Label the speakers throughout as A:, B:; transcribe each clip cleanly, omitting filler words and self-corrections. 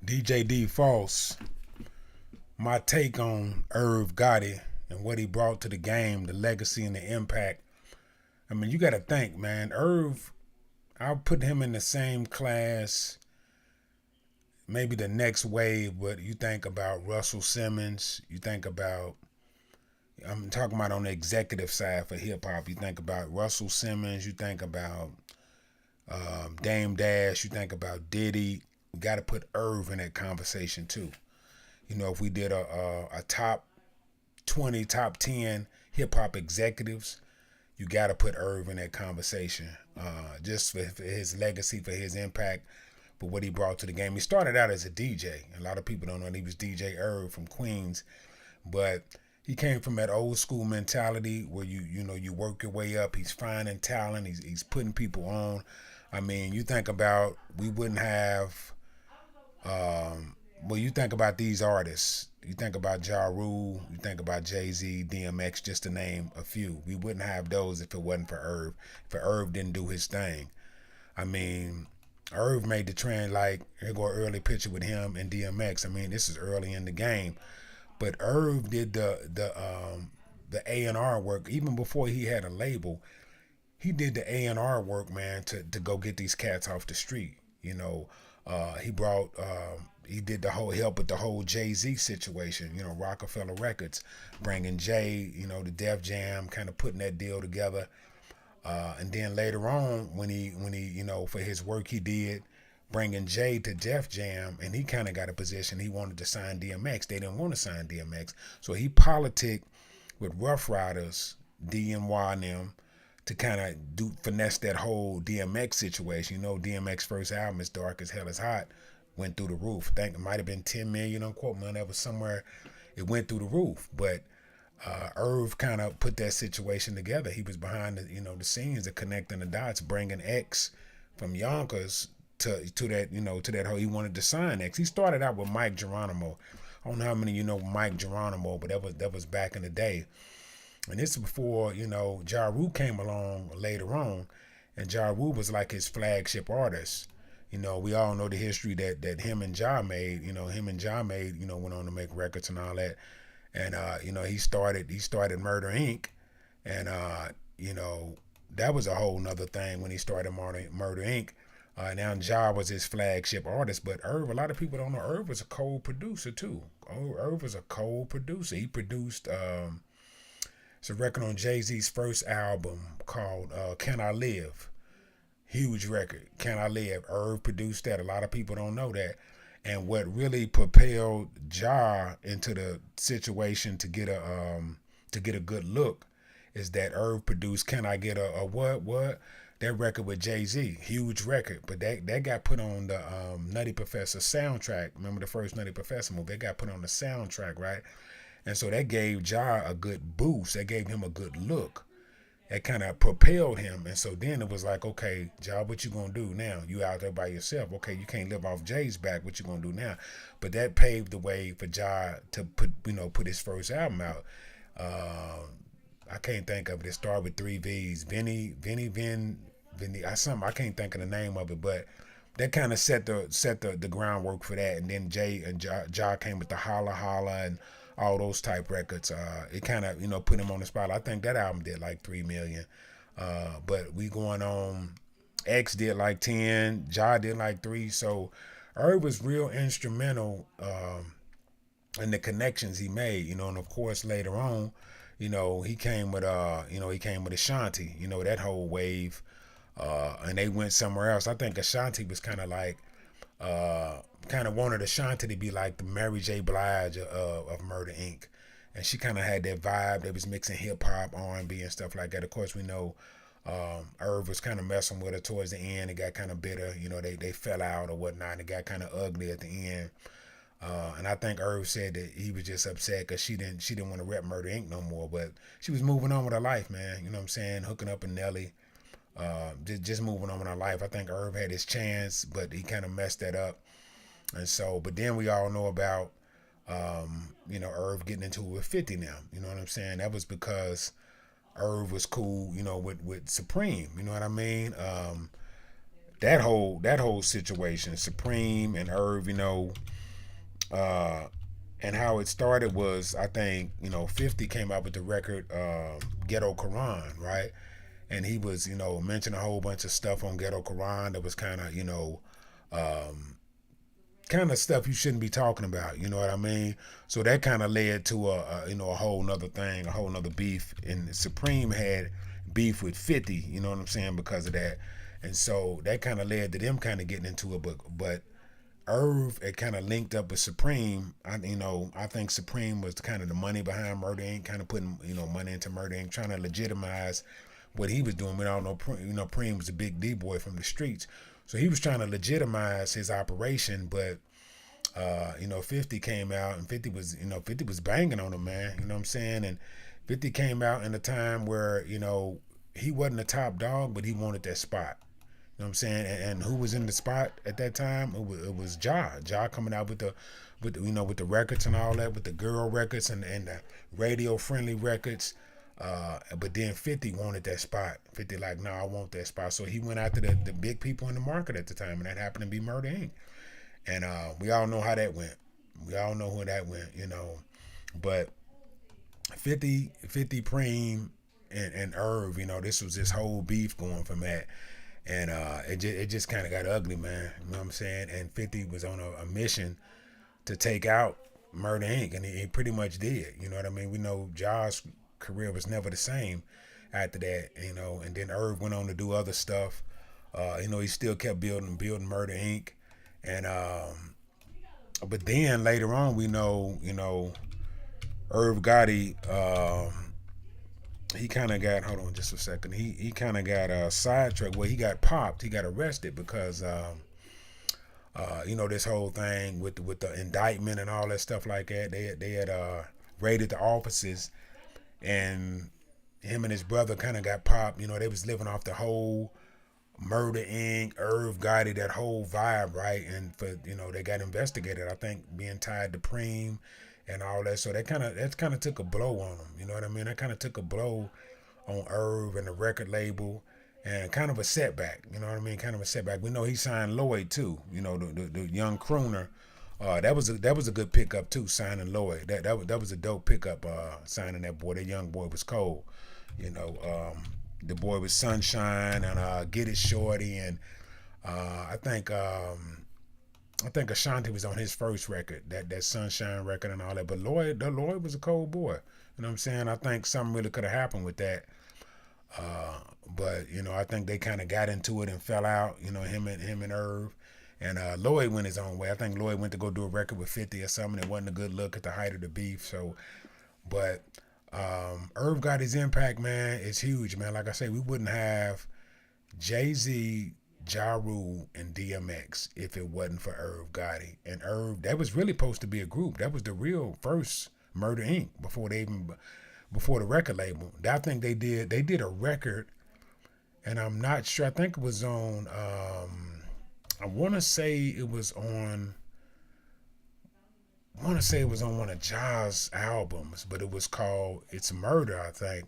A: DJ D False, my take on Irv Gotti and what he brought to the game, the legacy and the impact. I mean, you got to think, man. Irv, I'll put him in the same class, maybe the next wave, but you think about Russell Simmons, you think about, I'm talking about on the executive side for hip hop, you think about Russell Simmons, you think about Dame Dash, you think about Diddy. You got to put Irv in that conversation too. You know, if we did a top 20, top 10 hip hop executives, you got to put Irv in that conversation, just for his legacy, for his impact, for what he brought to the game. He started out as a DJ. A lot of people don't know that he was DJ Irv from Queens, but he came from that old school mentality where you work your way up. He's finding talent. He's putting people on. I mean, you think about, we wouldn't have, well, you think about these artists. You think about Ja Rule, you think about Jay-Z, DMX, just to name a few. We wouldn't have those if it wasn't for Irv. If Irv didn't do his thing. I mean, Irv made the trend, like, here go an early picture with him and DMX. I mean, this is early in the game. But Irv did the A&R work, even before he had a label. He did the A&R work, man, to go get these cats off the street. You know, he did the whole help with the whole Jay-Z situation, you know, Rockefeller Records, bringing Jay, you know, the Def Jam, kind of putting that deal together. And then later on, when he, you know, for his work he did, bringing Jay to Def Jam, and he kind of got a position. He wanted to sign DMX. They didn't want to sign DMX. So he politicked with Rough Riders, DNY and them, to kind of finesse that whole DMX situation. You know, DMX first album, As Dark as Hell is Hot, went through the roof. I think it might have been 10 million, don't quote me, that was somewhere, it went through the roof. But Irv kind of put that situation together. He was behind the, the scenes of connecting the dots, bringing X from Yonkers to that, to that whole, he wanted to sign X. He started out with Mike Geronimo. I don't know how many Mike Geronimo, but that was back in the day. And this is before, Ja Rule came along later on, and Ja Rule was like his flagship artist. We all know the history that him and Ja made. Went on to make records and all that. And he started Murder Inc. And that was a whole nother thing when he started Murder Inc. Now Ja was his flagship artist, but Irv, a lot of people don't know Irv was a co-producer too. Irv was a co-producer. He produced it's a record on Jay-Z's first album called Can I Live? Huge record, Can I Live? Irv produced that. A lot of people don't know that. And what really propelled Ja into the situation to get a good look is that Irv produced Can I Get a what? That record with Jay-Z, huge record, but that got put on the Nutty Professor soundtrack. Remember the first Nutty Professor movie? That got put on the soundtrack, right? And so that gave Ja a good boost. That gave him a good look. That kind of propelled him. And so then it was like, okay, Ja, what you gonna do now? You out there by yourself. Okay, you can't live off Jay's back. What you gonna do now? But that paved the way for Ja to put his first album out. I can't think of it. It started with 3 V's. Vinny. I can't think of the name of it, but that kind of set the groundwork for that. And then Jay and Ja came with the Holla Holla and all those type records. It kind of put him on the spot. I think that album did like 3 million. But we going on. X did like 10. Ja did like 3. So Irv was real instrumental in the connections he made. And of course later on, he came with Ashanti. That whole wave. And they went somewhere else. I think Ashanti was kind of like, wanted Ashanti to be like the Mary J. Blige of Murder Inc. And she kind of had that vibe. They was mixing hip hop, R&B, and stuff like that. Of course, we know Irv was kind of messing with her towards the end. It got kind of bitter. They fell out or whatnot. It got kind of ugly at the end. And I think Irv said that he was just upset because she didn't want to rep Murder Inc. no more. But she was moving on with her life, man. You know what I'm saying? Hooking up with Nelly. Just moving on with her life. I think Irv had his chance, but he kind of messed that up. And so, but then we all know about, Irv getting into it with 50 now. You know what I'm saying? That was because Irv was cool, with Supreme. You know what I mean? that whole situation, Supreme and Irv, and how it started was, I think, 50 came out with the record Ghetto Quran, right? And he was, mentioning a whole bunch of stuff on Ghetto Quran that was kind of, kind of stuff you shouldn't be talking about. You know what I mean? So that kind of led to a whole nother thing, a whole nother beef. And Supreme had beef with 50. You know what I'm saying? Because of that, and so that kind of led to them kind of getting into it. But Irv had kind of linked up with Supreme. I think Supreme was kind of the money behind Murder Inc., kind of putting money into Murder Inc., trying to legitimize what he was doing. We all know, Preem was a big D boy from the streets, so he was trying to legitimize his operation. But 50 came out, and 50 was banging on him, man. You know what I'm saying? And 50 came out in a time where he wasn't a top dog, but he wanted that spot. You know what I'm saying? And who was in the spot at that time? It was Ja coming out with the records and all that, with the girl records and the radio friendly records. But then 50 wanted that spot. 50 like, no, I want that spot. So he went after the big people in the market at the time, and that happened to be Murder Inc. And we all know how that went. We all know who that went, But 50 Preem and Irv, this was this whole beef going from that. And it just kind of got ugly, man. You know what I'm saying? And 50 was on a mission to take out Murder Inc. And he pretty much did. You know what I mean? We know Ja's career was never the same after that, and then Irv went on to do other stuff. He still kept building Murder Inc. And but then later on, we know, Irv Gotti, he kind of got, hold on just a second, he kind of got sidetracked. Well, he got popped, he got arrested because this whole thing with the indictment and all that stuff like that. They had raided the offices, and him and his brother kind of got popped. They was living off the whole Murder Inc., Irv Gotti, that whole vibe, right? And they got investigated, I think, being tied to Preem and all that. So that kind of took a blow on them. You know what I mean? That kind of took a blow on Irv and the record label, and kind of a setback. You know what I mean? Kind of a setback. We know he signed Llyod too. The young crooner. That was a good pickup too, signing Llyod. That was a dope pickup, signing that boy. That young boy was cold. The boy was Sunshine and Get It Shorty, and I think Ashanti was on his first record, that Sunshine record and all that. But Llyod was a cold boy. You know what I'm saying? I think something really could have happened with that. But I think they kind of got into it and fell out. Him and Irv. And Llyod went his own way. I think Llyod went to go do a record with 50 or something. It wasn't a good look at the height of the beef. So, but Irv Gotti's impact, man, is huge, man. Like I say, we wouldn't have Jay-Z, Ja Rule, and DMX if it wasn't for Irv Gotti. And Irv, that was really supposed to be a group. That was the real first Murder Inc. before the record label. I think they did a record, and I'm not sure. I think it was on. I want to say it was on one of Ja's albums, but it was called It's Murder, I think.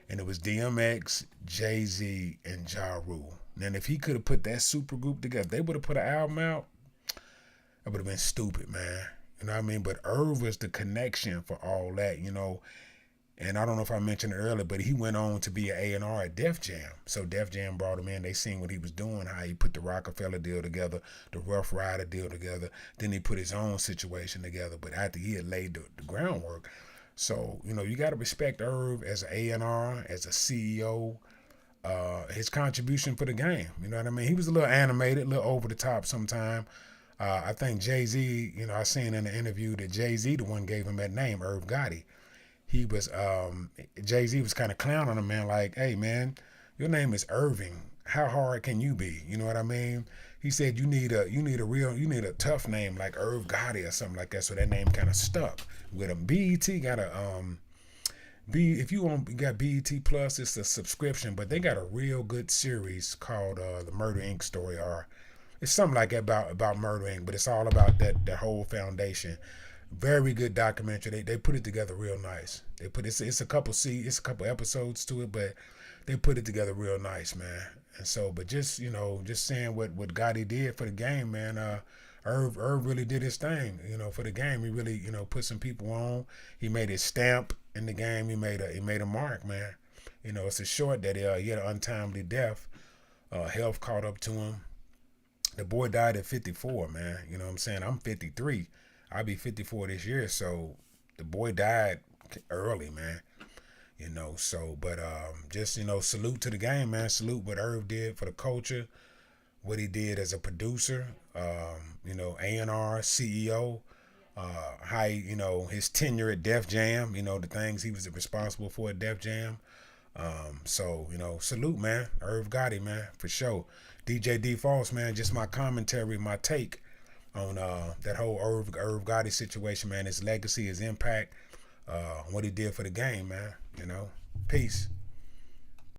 A: And it was DMX, Jay-Z, and Ja Rule. And if he could have put that super group together, they would have put an album out, it would have been stupid, man. You know what I mean? But Irv was the connection for all that, And I don't know if I mentioned it earlier, but he went on to be an A&R at Def Jam. So Def Jam brought him in. They seen what he was doing, how he put the Rockefeller deal together, the Rough Rider deal together. Then he put his own situation together. But after he had laid the groundwork. So, you got to respect Irv as an A&R, as a CEO, his contribution for the game. You know what I mean? He was a little animated, a little over the top sometime. I think Jay-Z, I seen in the interview that Jay-Z the one gave him that name, Irv Gotti. He was Jay-Z was kind of clowning him, man, like, hey man, your name is Irving. How hard can you be? You know what I mean? He said you need a tough name like Irv Gotti or something like that. So that name kind of stuck with him. BET got if you got BET Plus, it's a subscription, but they got a real good series called the Murder Inc. story, or it's something like that about Murder Inc., but it's all about that whole foundation. Very good documentary. They put it together real nice. It's a couple episodes to it, but they put it together real nice, man. And so, but just just saying what Gotti did for the game, man. Irv really did his thing, for the game. He really, put some people on. He made his stamp in the game. He made a mark, man. It's a short that he had an untimely death. Health caught up to him. The boy died at 54, man. You know what I'm saying? I'm 53. I'll be 54 this year. So the boy died early, man. So, but just, salute to the game, man. Salute what Irv did for the culture, what he did as a producer, A&R, CEO, how, his tenure at Def Jam, the things he was responsible for at Def Jam. So, salute, man. Irv Gotti, man, for sure. DJ D Falls, man, just my commentary, my take on that whole Irv Gotti situation, man. His legacy, his impact, what he did for the game, man. Peace.